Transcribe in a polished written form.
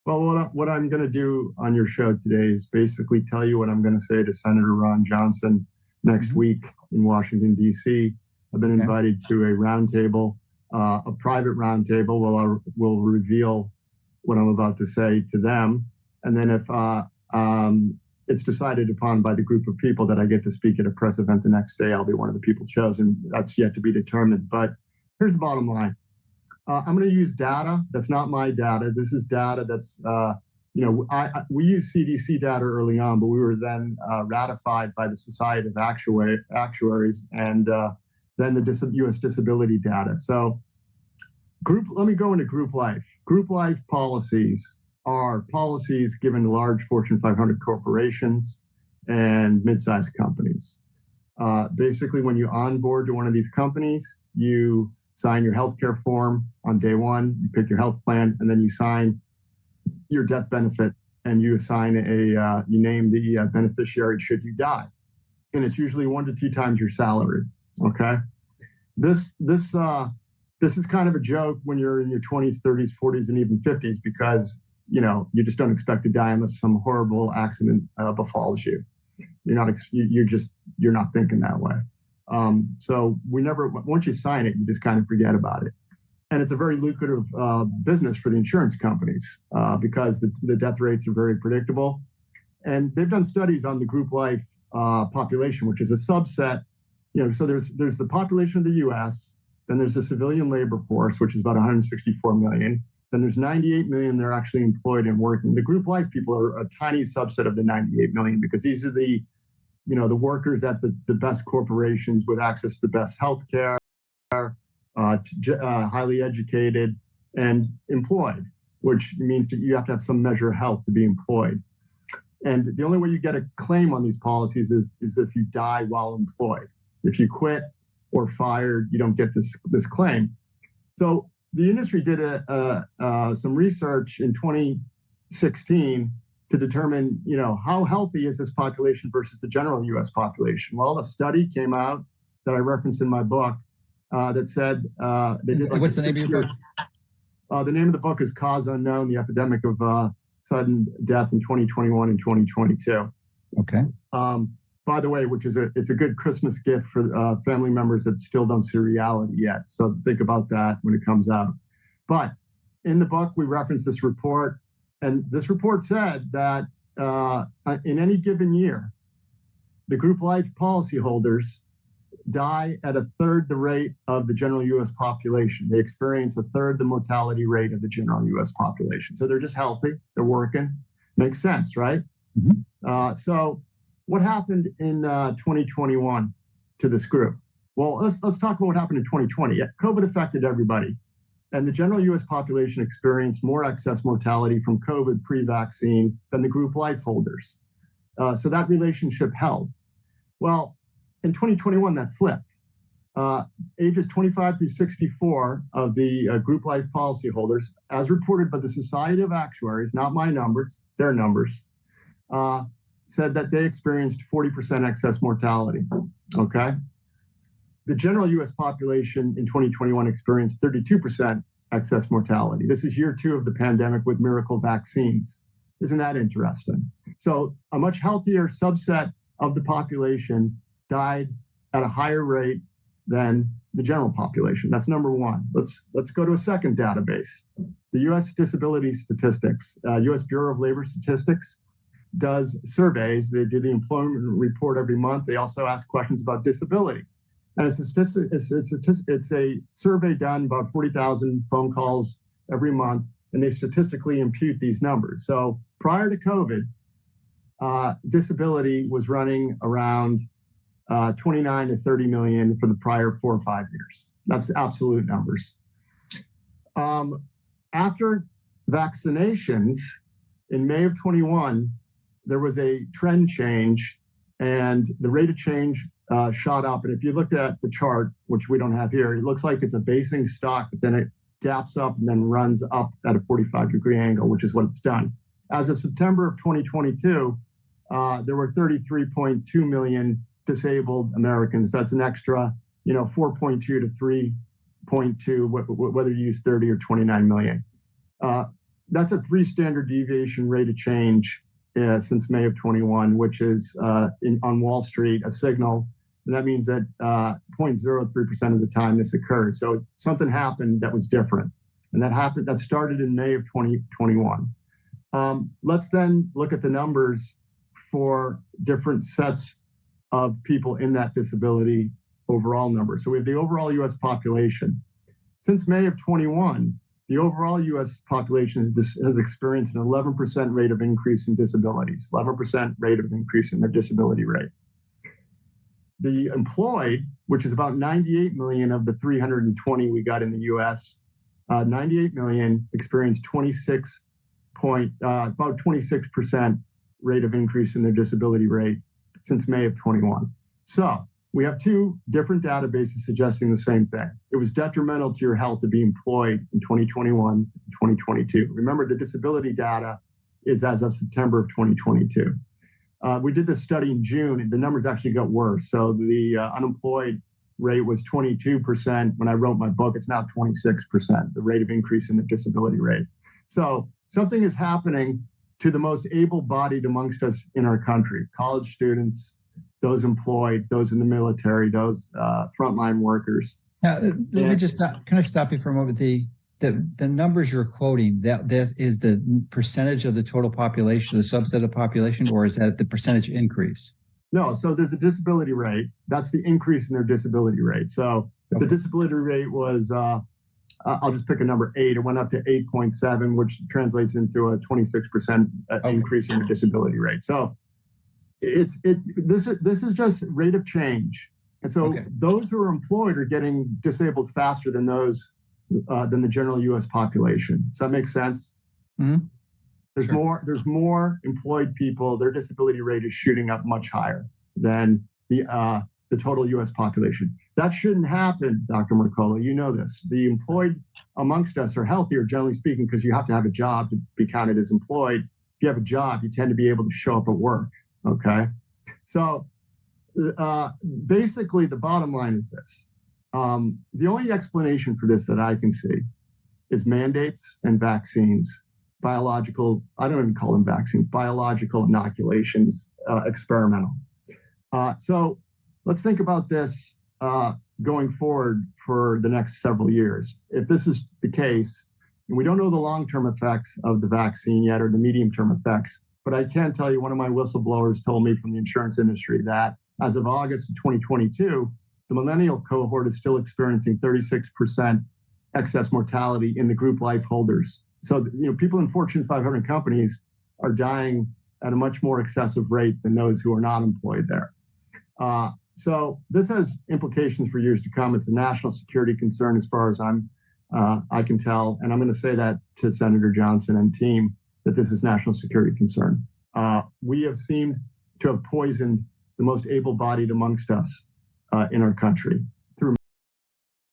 Well, what I'm going to do on your show today is basically tell you what I'm going to say to Senator Ron Johnson next week in Washington, D.C. I've been invited to a roundtable, a private roundtable. We'll reveal what I'm about to say to them. And then if it's decided upon by the group of people that I get to speak at a press event the next day, I'll be one of the people chosen. That's yet to be determined. But here's the bottom line. I'm going to use data. That's not my data. This is data that's, we used CDC data early on, but we were then ratified by the Society of Actuaries and then the U.S. disability data. So let me go into group life. Group life policies are policies given to large Fortune 500 corporations and mid-sized companies. Basically, when you onboard to one of these companies, you sign your healthcare form on day one, you pick your health plan, and then you sign your death benefit, and you assign you name the beneficiary should you die. And it's usually 1 to 2 times your salary, okay? This is kind of a joke when you're in your 20s, 30s, 40s, and even 50s, because, you just don't expect to die unless some horrible accident befalls you. You're not thinking that way. So once you sign it, you just kind of forget about it. And it's a very lucrative business for the insurance companies because the death rates are very predictable. And they've done studies on the group life population, which is a subset. So there's the population of the U.S., then there's the civilian labor force, which is about 164 million. Then there's 98 million that are actually employed and working. The group life people are a tiny subset of the 98 million because these are the workers at the best corporations with access to the best healthcare, highly educated, and employed, which means that you have to have some measure of health to be employed. And the only way you get a claim on these policies is if you die while employed. If you quit or fired, you don't get this claim. So the industry did some research in 2016 to determine, how healthy is this population versus the general U.S. population. Well, a study came out that I referenced in my book that said they did. What's the name of your book? The name of the book is Cause Unknown: The Epidemic of Sudden Death in 2021 and 2022. Okay. By the way, it's a good Christmas gift for family members that still don't see reality yet. So think about that when it comes out. But in the book, we reference this report. And this report said that in any given year, the group life policyholders die at a third the rate of the general U.S. population. They experience a third the mortality rate of the general U.S. population. So they're just healthy. They're working. Makes sense, right? Mm-hmm. So what happened in 2021 to this group? Well, let's talk about what happened in 2020. COVID affected everybody. And the general U.S. population experienced more excess mortality from COVID pre-vaccine than the group life holders. So that relationship held. Well, in 2021, that flipped. Ages 25 through 64 of the group life policyholders, as reported by the Society of Actuaries, not my numbers, their numbers, said that they experienced 40% excess mortality, okay? The general U.S. population in 2021 experienced 32% excess mortality. This is year 2 of the pandemic with miracle vaccines. Isn't that interesting? So a much healthier subset of the population died at a higher rate than the general population. That's number one. Let's go to a second database. The U.S. Disability Statistics, U.S. Bureau of Labor Statistics does surveys. They do the employment report every month. They also ask questions about disability. And it's a survey done, about 40,000 phone calls every month, and they statistically impute these numbers. So prior to COVID, disability was running around 29 to 30 million for the prior 4 or 5 years. That's absolute numbers. After vaccinations in May of 21, there was a trend change, and the rate of change shot up. And if you look at the chart, which we don't have here, it looks like it's a basing stock, but then it gaps up and then runs up at a 45-degree angle, which is what it's done. As of September of 2022, there were 33.2 million disabled Americans. That's an extra, 4.2 to 3.2, whether you use 30 or 29 million. that's a 3 standard deviation rate of change since May of 21, which is on Wall Street a signal. And that means that 0.03% of the time this occurs. So something happened that was different. And that started in May of 2021. Let's then look at the numbers for different sets of people in that disability overall number. So we have the overall U.S. population. Since May of 21, the overall U.S. population has experienced an 11% rate of increase in disabilities, 11% rate of increase in their disability rate. The employed, which is about 98 million of the 320 we got in the U.S., 98 million experienced about 26% rate of increase in their disability rate since May of 21. So we have 2 different databases suggesting the same thing. It was detrimental to your health to be employed in 2021 and 2022. Remember, the disability data is as of September of 2022. We did this study in June, and the numbers actually got worse. So the unemployed rate was 22%. When I wrote my book, it's now 26%, the rate of increase in the disability rate. So something is happening to the most able-bodied amongst us in our country, college students, those employed, those in the military, those frontline workers. Now, let me just stop. Can I stop you for a moment? The numbers you're quoting, that is the percentage of the total population, the subset of population, or is that the percentage increase? No, so there's a disability rate. That's the increase in their disability rate. So if the disability rate was, I'll just pick a number 8, it went up to 8.7, which translates into a 26% increase in the disability rate. So this is just rate of change. And so those who are employed are getting disabled faster than those than the general U.S. population. Does that make sense? Mm-hmm. There's more employed people. Their disability rate is shooting up much higher than the total U.S. population. That shouldn't happen, Dr. Mercola. You know this. The employed amongst us are healthier, generally speaking, because you have to have a job to be counted as employed. If you have a job, you tend to be able to show up at work. Okay, so basically, the bottom line is this. The only explanation for this that I can see is mandates and vaccines, biological, I don't even call them vaccines, biological inoculations, experimental. So let's think about this going forward for the next several years. If this is the case, and we don't know the long-term effects of the vaccine yet or the medium-term effects, but I can tell you one of my whistleblowers told me from the insurance industry that as of August of 2022, the millennial cohort is still experiencing 36% excess mortality in the group life holders. So, people in Fortune 500 companies are dying at a much more excessive rate than those who are not employed there. So this has implications for years to come. It's a national security concern as far as I can tell. And I'm going to say that to Senator Johnson and team, that this is national security concern. We have seemed to have poisoned the most able-bodied amongst us in our country.